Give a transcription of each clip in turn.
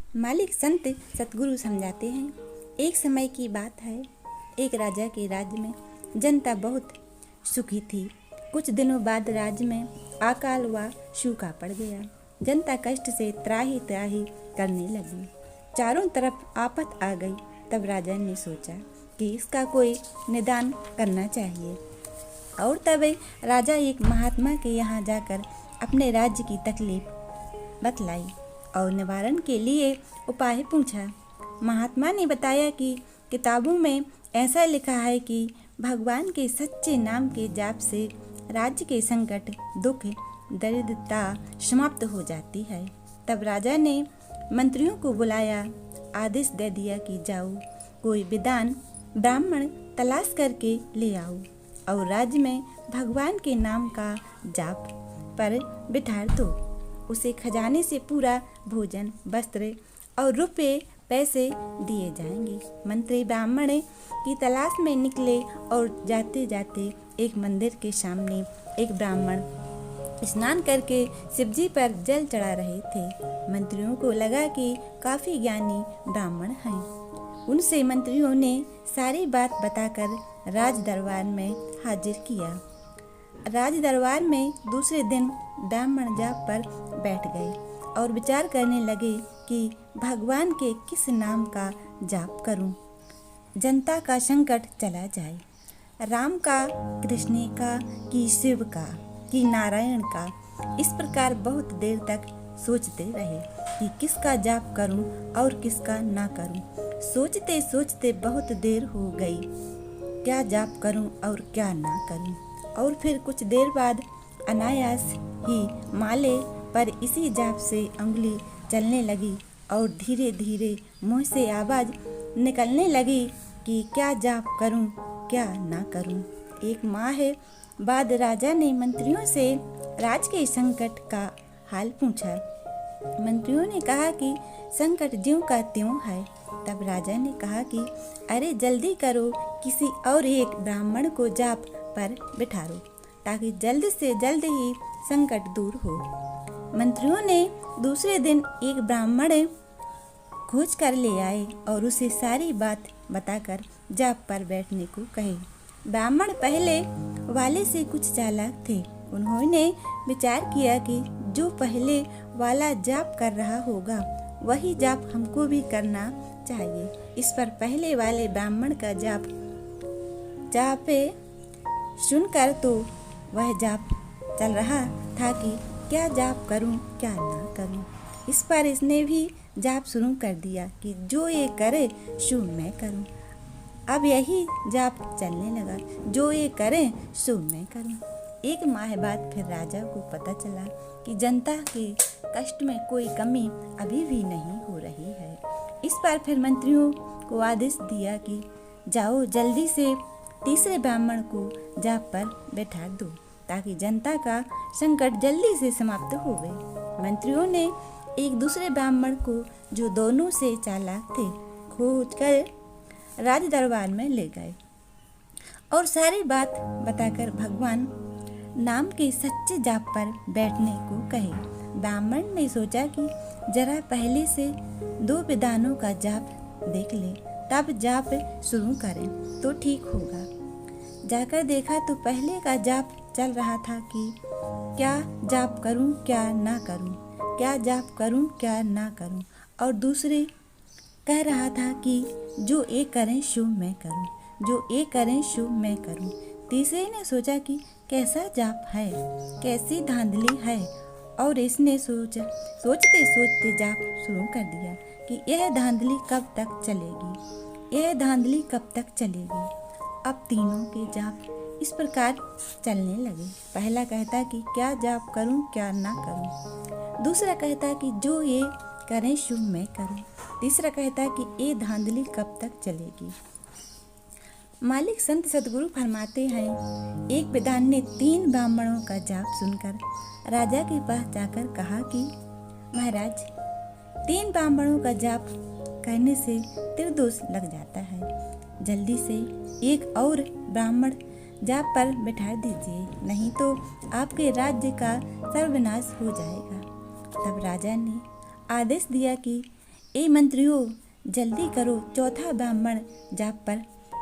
मालिक संत सतगुरु समझाते हैं, एक समय की बात है। एक राजा के राज्य में जनता बहुत सुखी थी। कुछ दिनों बाद राज्य में अकाल व सूखा पड़ गया। जनता कष्ट से त्राही त्राही करने लगी। चारों तरफ आफत आ गई। तब राजा ने सोचा कि इसका कोई निदान करना चाहिए। और तब राजा एक महात्मा के यहाँ जाकर अपने राज्य की तकलीफ बतलाई और निवारण के लिए उपाय पूछा। महात्मा ने बताया कि किताबों में ऐसा लिखा है कि भगवान के सच्चे नाम के जाप से राज्य के संकट, दुख, दरिद्रता समाप्त हो जाती है। तब राजा ने मंत्रियों को बुलाया, आदेश दे दिया कि जाओ, कोई विद्वान ब्राह्मण तलाश करके ले आओ और राज्य में भगवान के नाम का जाप पर बिठा दो। उसे खजाने से पूरा भोजन, वस्त्र और रुपए पैसे दिए जाएंगे। मंत्री ब्राह्मण की तलाश में निकले और जाते जाते एक मंदिर के सामने एक ब्राह्मण स्नान करके शिवजी पर जल चढ़ा रहे थे। मंत्रियों को लगा कि काफी ज्ञानी ब्राह्मण हैं। उनसे मंत्रियों ने सारी बात बताकर राज दरबार में हाजिर किया। राज दरबार में दूसरे दिन ब्राह्मण जाप पर बैठ गए और विचार करने लगे कि भगवान के किस नाम का जाप करूं, जनता का संकट चला जाए। राम का, कृष्ण का, कि शिव का, कि नारायण का। इस प्रकार बहुत देर तक सोचते रहे कि किसका जाप करूं और किसका ना करूं। सोचते सोचते बहुत देर हो गई, क्या जाप करूं और क्या ना करूं। और फिर कुछ देर बाद अनायास ही माले पर इसी जाप से उंगली चलने लगी और धीरे धीरे मुंह से आवाज निकलने लगी कि क्या जाप करूं, क्या ना करूं। एक माह बाद राजा ने मंत्रियों से राज के संकट का हाल पूछा। मंत्रियों ने कहा कि संकट ज्यों का त्यों है। तब राजा ने कहा कि अरे जल्दी करो, किसी और एक ब्राह्मण को जाप पर बिठा लो ताकि जल्द से जल्द ही संकट दूर हो। मंत्रियों ने दूसरे दिन एक ब्राह्मण खोज कर ले आए और उसे सारी बात बताकर जाप पर बैठने को कहे। ब्राह्मण पहले वाले से कुछ चालाक थे। उन्होंने विचार किया कि जो पहले वाला जाप कर रहा होगा वही जाप हमको भी करना चाहिए। इस पर पहले वाले ब्राह्मण का जाप सुनकर तो वह जाप चल रहा था कि क्या जाप करूं, क्या ना करूं। इस पर इसने भी जाप शुरू कर दिया कि जो ये करे सो मैं करूं। अब यही जाप चलने लगा, जो ये करे सो मैं करूं। एक माह बाद फिर राजा को पता चला कि जनता के कष्ट में कोई कमी अभी भी नहीं हो रही है। इस पर फिर मंत्रियों को आदेश दिया कि जाओ, जल्दी से तीसरे ब्राह्मण को जाप पर बैठा दो ताकि जनता का संकट जल्दी से समाप्त हो गए। मंत्रियों ने एक दूसरे ब्राह्मण को, जो दोनों से चालाक थे, खोज कर राज दरबार में ले गए और सारी बात बताकर भगवान नाम के सच्चे जाप पर बैठने को कहे। ब्राह्मण ने सोचा कि जरा पहले से 2 विधानों का जाप देख ले, तब जाप शुरू करें तो ठीक होगा। जाकर देखा तो पहले का जाप चल रहा था कि क्या जाप करूं, क्या ना करूं, क्या जाप करूं, क्या ना करूं। और दूसरे कह रहा था कि जो एक करें सो मैं करूं, जो एक करें सो मैं करूं। तीसरे ने सोचा कि कैसा जाप है, कैसी धांधली है, और इसने सोचते सोचते जाप शुरू कर दिया कि यह धांधली कब तक चलेगी, यह धांधली कब तक चलेगी। अब तीनों के जाप इस प्रकार चलने लगे। पहला कहता कि क्या जाप करूं, क्या ना करूं। दूसरा कहता कि जो ये करें सो मैं करूं। तीसरा कहता कि ये धांधली कब तक चलेगी। मालिक संत सतगुरु फरमाते हैं, एक विद्वान ने 3 ब्राह्मणों का जाप सुनकर राजा के पास जाकर कहा कि महाराज, 3 ब्राह्मणों का जाप करने से त्रिदोष लग जाता है। जल्दी से एक और ब्राह्मण जाप पर बैठा दीजिए, नहीं तो आपके राज्य का सर्वनाश हो जाएगा। तब राजा ने आदेश दिया कि ए मंत्रियों, जल्दी करो, चौथा ब्राह्मण जाप पर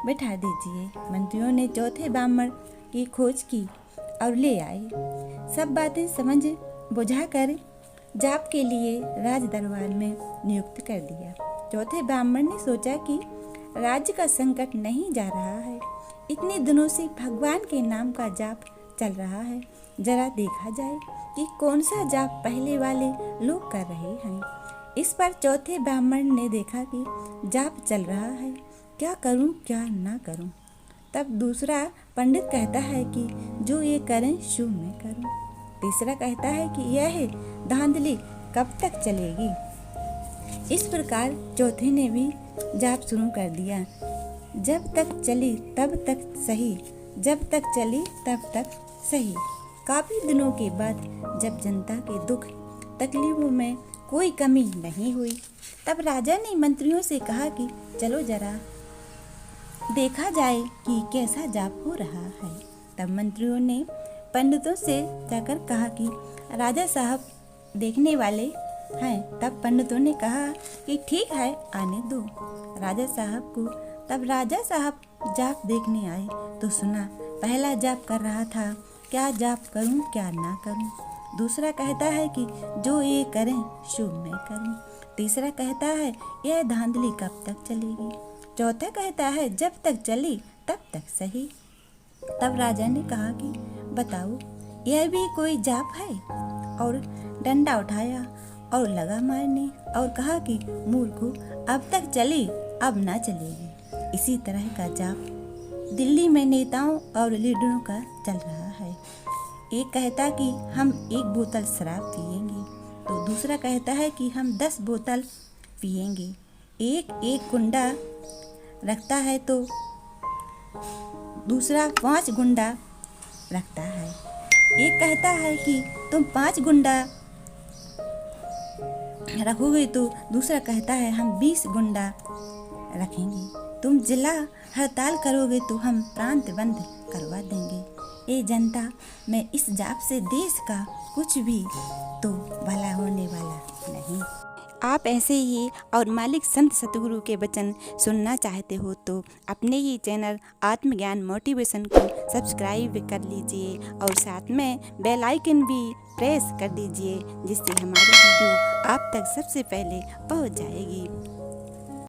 बैठा दीजिए। मंत्रियों ने चौथे ब्राह्मण की खोज की और ले आए। सब बातें समझ बुझाकर जाप के लिए राज दरबार में नियुक्त कर दिया। चौथे ब्राह्मण ने सोचा कि राज्य का संकट नहीं जा रहा है, इतने दिनों से भगवान के नाम का जाप चल रहा है, जरा देखा जाए कि कौन सा जाप पहले वाले लोग कर रहे हैं। इस पर चौथे ब्राह्मण ने देखा कि जाप चल रहा है, क्या करूं क्या ना करूं। तब दूसरा पंडित कहता है कि जो ये करें शुभ में करूं। तीसरा कहता है कि यह धांधली कब तक चलेगी। इस प्रकार चौथे ने भी जाप शुरू कर दिया। जब तक चली तब तक सही, जब तक चली तब तक सही। काफी दिनों के बाद जब जनता के दुख तकलीफों में कोई कमी नहीं हुई, तब राजा ने मंत्रियों से कहा कि चलो जरा देखा जाए कि कैसा जाप हो रहा है। तब मंत्रियों ने पंडितों से जाकर कहा कि राजा साहब देखने वाले हैं। तब पंडितों ने कहा कि ठीक है, आने दो राजा साहब को। तब राजा साहब जाप देखने आए तो सुना पहला जाप कर रहा था, क्या जाप करूं क्या ना करूं। दूसरा कहता है कि जो ये करें शुभ में करूं। तीसरा कहता है यह धांधली कब तक चलेगी। चौथा कहता है जब तक चली तब तक सही। तब राजा ने कहा कि बताओ, यह भी कोई जाप है। और डंडा उठाया और लगा मारने और कहा कि मूर्खों, अब तक चली अब ना चलेगी। इसी तरह का जाप दिल्ली में नेताओं और लीडरों का चल रहा है। एक कहता कि हम 1 बोतल शराब पिएंगे, तो दूसरा कहता है कि हम 10 बोतल पिएंगे। एक गुंडा रखता है तो दूसरा 5 गुंडा रखता है। एक कहता है कि तुम 5 गुंडा रखोगे, तो दूसरा कहता है हम 20 गुंडा रखेंगे। तुम जिला हड़ताल करोगे तो हम प्रांत बंद करवा देंगे। ये जनता, मैं इस जाप से देश का कुछ भी तो भला होने वाला नहीं। आप ऐसे ही और मालिक संत सतगुरु के वचन सुनना चाहते हो तो अपने ही चैनल आत्मज्ञान मोटिवेशन को सब्सक्राइब कर लीजिए और साथ में बेल आइकन भी प्रेस कर दीजिए, जिससे हमारी वीडियो आप तक सबसे पहले पहुंच जाएगी।